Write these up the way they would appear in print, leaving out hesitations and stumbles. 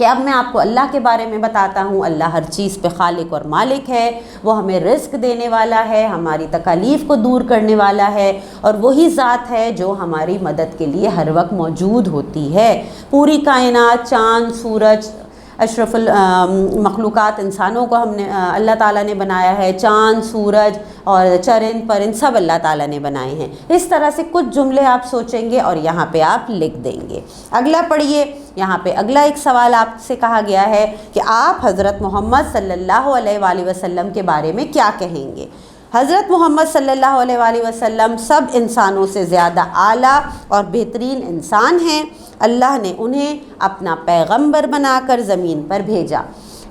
کہ اب میں آپ کو اللہ کے بارے میں بتاتا ہوں۔ اللہ ہر چیز پہ خالق اور مالک ہے، وہ ہمیں رزق دینے والا ہے، ہماری تکالیف کو دور کرنے والا ہے، اور وہی ذات ہے جو ہماری مدد کے لیے ہر وقت موجود ہوتی ہے۔ پوری کائنات، چاند، سورج، اشرف المخلوقات انسانوں کو ہم نے اللہ تعالیٰ نے بنایا ہے، چاند، سورج اور چرند پرند سب اللہ تعالیٰ نے بنائے ہیں۔ اس طرح سے کچھ جملے آپ سوچیں گے اور یہاں پہ آپ لکھ دیں گے۔ اگلا پڑھیے، یہاں پہ اگلا ایک سوال آپ سے کہا گیا ہے کہ آپ حضرت محمد صلی اللہ علیہ وآلہ وسلم کے بارے میں کیا کہیں گے؟ حضرت محمد صلی اللہ علیہ وآلہ وسلم سب انسانوں سے زیادہ اعلیٰ اور بہترین انسان ہیں۔ اللہ نے انہیں اپنا پیغمبر بنا کر زمین پر بھیجا۔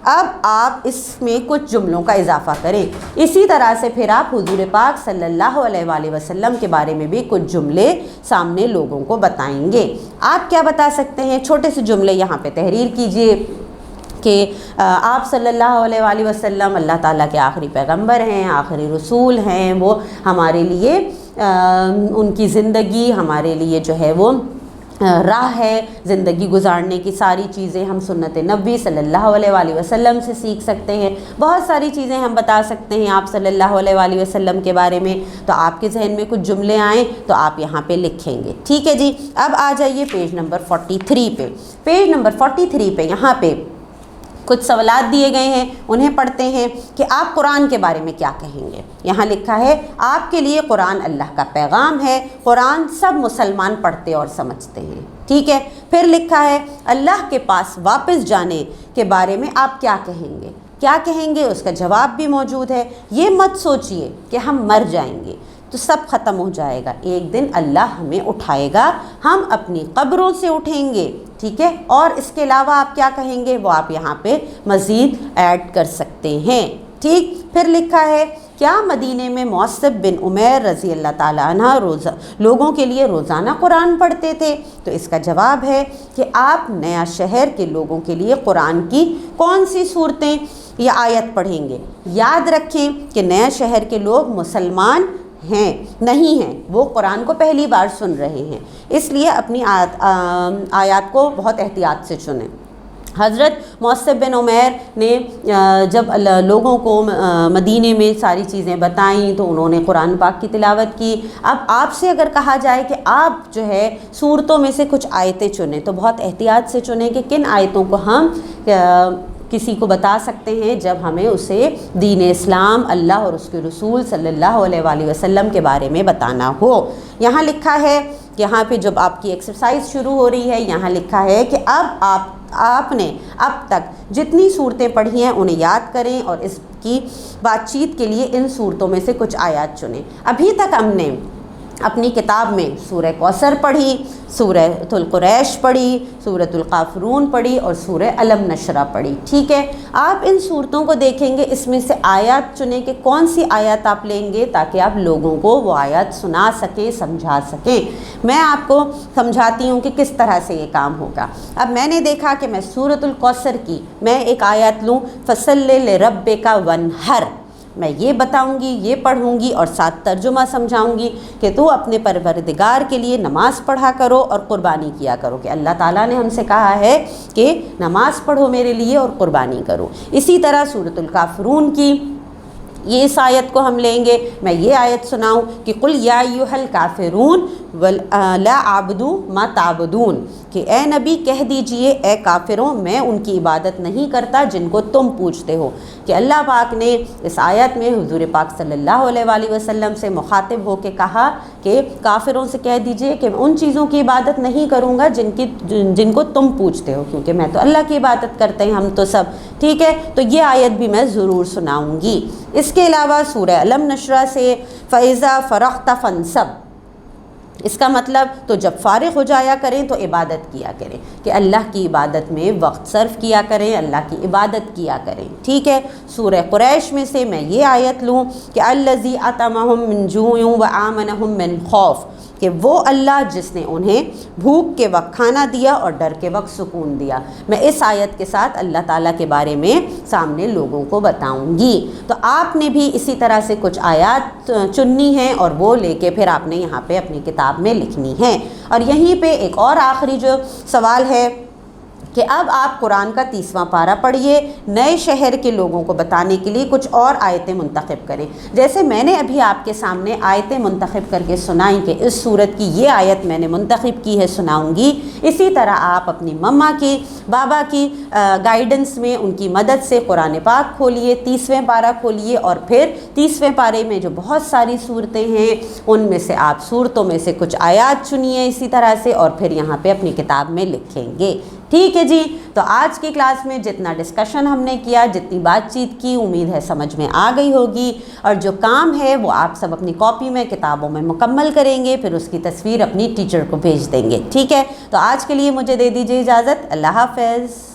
اب آپ اس میں کچھ جملوں کا اضافہ کریں۔ اسی طرح سے پھر آپ حضور پاک صلی اللہ علیہ وآلہ وسلم کے بارے میں بھی کچھ جملے سامنے لوگوں کو بتائیں گے۔ آپ کیا بتا سکتے ہیں؟ چھوٹے سے جملے یہاں پہ تحریر کیجئے کہ آپ صلی اللہ علیہ وآلہ وسلم اللہ تعالیٰ کے آخری پیغمبر ہیں، آخری رسول ہیں، وہ ہمارے لیے ان کی زندگی ہمارے لیے جو ہے وہ راہ ہے، زندگی گزارنے کی ساری چیزیں ہم سنت نبی صلی اللہ علیہ وآلہ وسلم سے سیکھ سکتے ہیں۔ بہت ساری چیزیں ہم بتا سکتے ہیں آپ صلی اللہ علیہ وآلہ وسلم کے بارے میں۔ تو آپ کے ذہن میں کچھ جملے آئیں تو آپ یہاں پہ لکھیں گے، ٹھیک ہے جی۔ اب آ جائیے پیج نمبر 43 پہ۔ پیج نمبر 43 پہ یہاں پہ کچھ سوالات دیے گئے ہیں، انہیں پڑھتے ہیں کہ آپ قرآن کے بارے میں کیا کہیں گے۔ یہاں لکھا ہے آپ کے لیے قرآن اللہ کا پیغام ہے، قرآن سب مسلمان پڑھتے اور سمجھتے ہیں، ٹھیک ہے۔ پھر لکھا ہے اللہ کے پاس واپس جانے کے بارے میں آپ کیا کہیں گے؟ کیا کہیں گے اس کا جواب بھی موجود ہے۔ یہ مت سوچئے کہ ہم مر جائیں گے تو سب ختم ہو جائے گا، ایک دن اللہ ہمیں اٹھائے گا، ہم اپنی قبروں سے اٹھیں گے، ٹھیک ہے۔ اور اس کے علاوہ آپ کیا کہیں گے وہ آپ یہاں پہ مزید ایڈ کر سکتے ہیں، ٹھیک۔ پھر لکھا ہے کیا مدینے میں معصب بن عمیر رضی اللہ تعالیٰ عنہ لوگوں کے لیے روزانہ قرآن پڑھتے تھے؟ تو اس کا جواب ہے کہ آپ نیا شہر کے لوگوں کے لیے قرآن کی کون سی صورتیں یا آیت پڑھیں گے؟ یاد رکھیں کہ نیا شہر کے لوگ مسلمان ہیں نہیں ہیں، وہ قرآن کو پہلی بار سن رہے ہیں، اس لیے اپنی آیات کو بہت احتیاط سے چنیں۔ حضرت معصب بن عمیر نے جب لوگوں کو مدینے میں ساری چیزیں بتائیں تو انہوں نے قرآن پاک کی تلاوت کی۔ اب آپ سے اگر کہا جائے کہ آپ جو ہے صورتوں میں سے کچھ آیتیں چنیں تو بہت احتیاط سے چنیں کہ کن آیتوں کو ہم کسی کو بتا سکتے ہیں جب ہمیں اسے دین اسلام، اللہ اور اس کے رسول صلی اللہ علیہ وآلہ وسلم کے بارے میں بتانا ہو۔ یہاں لکھا ہے، یہاں پہ جب آپ کی ایکسرسائز شروع ہو رہی ہے، یہاں لکھا ہے کہ اب آپ نے اب تک جتنی صورتیں پڑھی ہیں انہیں یاد کریں اور اس کی بات چیت کے لیے ان صورتوں میں سے کچھ آیات چنیں۔ ابھی تک ہم نے اپنی کتاب میں سورہ کوثر پڑھی، سورۃ القریش پڑھی، سورۃ الکافرون پڑھی اور سورہ الم نشرہ پڑھی، ٹھیک ہے۔ آپ ان صورتوں کو دیکھیں گے، اس میں سے آیات چنیں کہ کون سی آیات آپ لیں گے تاکہ آپ لوگوں کو وہ آیات سنا سکیں، سمجھا سکیں۔ میں آپ کو سمجھاتی ہوں کہ کس طرح سے یہ کام ہوگا۔ اب میں نے دیکھا کہ میں سورۃ الکوثر کی میں ایک آیت لوں، فَصَلِّ لِرَبِّكَ وَانْحَرْ، میں یہ بتاؤں گی، یہ پڑھوں گی اور ساتھ ترجمہ سمجھاؤں گی کہ تو اپنے پروردگار کے لیے نماز پڑھا کرو اور قربانی کیا کرو، کہ اللہ تعالیٰ نے ہم سے کہا ہے کہ نماز پڑھو میرے لیے اور قربانی کرو۔ اسی طرح سورۃ الکافرون کی یہ اس آیت کو ہم لیں گے، میں یہ آیت سناؤں کہ قل یا ایھا الکافرون لا اعبد ما تعبدون، کہ اے نبی کہہ دیجئے اے کافروں میں ان کی عبادت نہیں کرتا جن کو تم پوجتے ہو۔ کہ اللہ پاک نے اس آیت میں حضور پاک صلی اللہ علیہ وآلہ وسلم سے مخاطب ہو کے کہا کہ کافروں سے کہہ دیجئے کہ میں ان چیزوں کی عبادت نہیں کروں گا جن کو تم پوجتے ہو، کیونکہ میں تو اللہ کی عبادت کرتے ہیں ہم تو سب، ٹھیک ہے۔ تو یہ آیت بھی میں ضرور سناؤں گی۔ اس کے علاوہ سورہ الم نشرہ سے فَإِذَا فَرَغْتَ فَانْصَبْ، اس کا مطلب تو جب فارغ ہو جایا کریں تو عبادت کیا کریں، کہ اللہ کی عبادت میں وقت صرف کیا کریں، اللہ کی عبادت کیا کریں، ٹھیک ہے۔ سورہ قریش میں سے میں یہ آیت لوں کہ الذی اطعمہم من جوع وآمنہم من خوف، کہ وہ اللہ جس نے انہیں بھوک کے وقت کھانا دیا اور ڈر کے وقت سکون دیا۔ میں اس آیت کے ساتھ اللہ تعالیٰ کے بارے میں سامنے لوگوں کو بتاؤں گی۔ تو آپ نے بھی اسی طرح سے کچھ آیات چننی ہیں اور وہ لے کے پھر آپ نے یہاں پہ اپنی کتاب میں لکھنی ہے۔ اور یہیں پہ ایک اور آخری جو سوال ہے کہ اب آپ قرآن کا 30واں پارہ پڑھیے، نئے شہر کے لوگوں کو بتانے کے لیے کچھ اور آیتیں منتخب کریں. جیسے میں نے ابھی آپ کے سامنے آیتیں منتخب کر کے سنائیں کہ اس سورت کی یہ آیت میں نے منتخب کی ہے، سناؤں گی، اسی طرح آپ اپنی مما کی، بابا کی گائیڈنس میں، ان کی مدد سے قرآن پاک کھولیے، 30واں پارہ کھولیے، اور پھر 30ویں پارے میں جو بہت ساری صورتیں ہیں ان میں سے آپ صورتوں میں سے کچھ آیات چنیے اسی طرح سے، اور پھر یہاں پہ اپنی کتاب میں لکھیں گے. ٹھیک ہے جی. تو آج کی کلاس میں جتنا ڈسکشن ہم نے کیا، جتنی بات چیت کی، امید ہے سمجھ میں آ گئی ہوگی، اور جو کام ہے وہ آپ سب اپنی کاپی میں، کتابوں میں مکمل کریں گے، پھر اس کی تصویر اپنی ٹیچر کو بھیج دیں گے. ٹھیک ہے. تو آج کے لیے مجھے دے دیجیے اجازت. اللہ حافظ.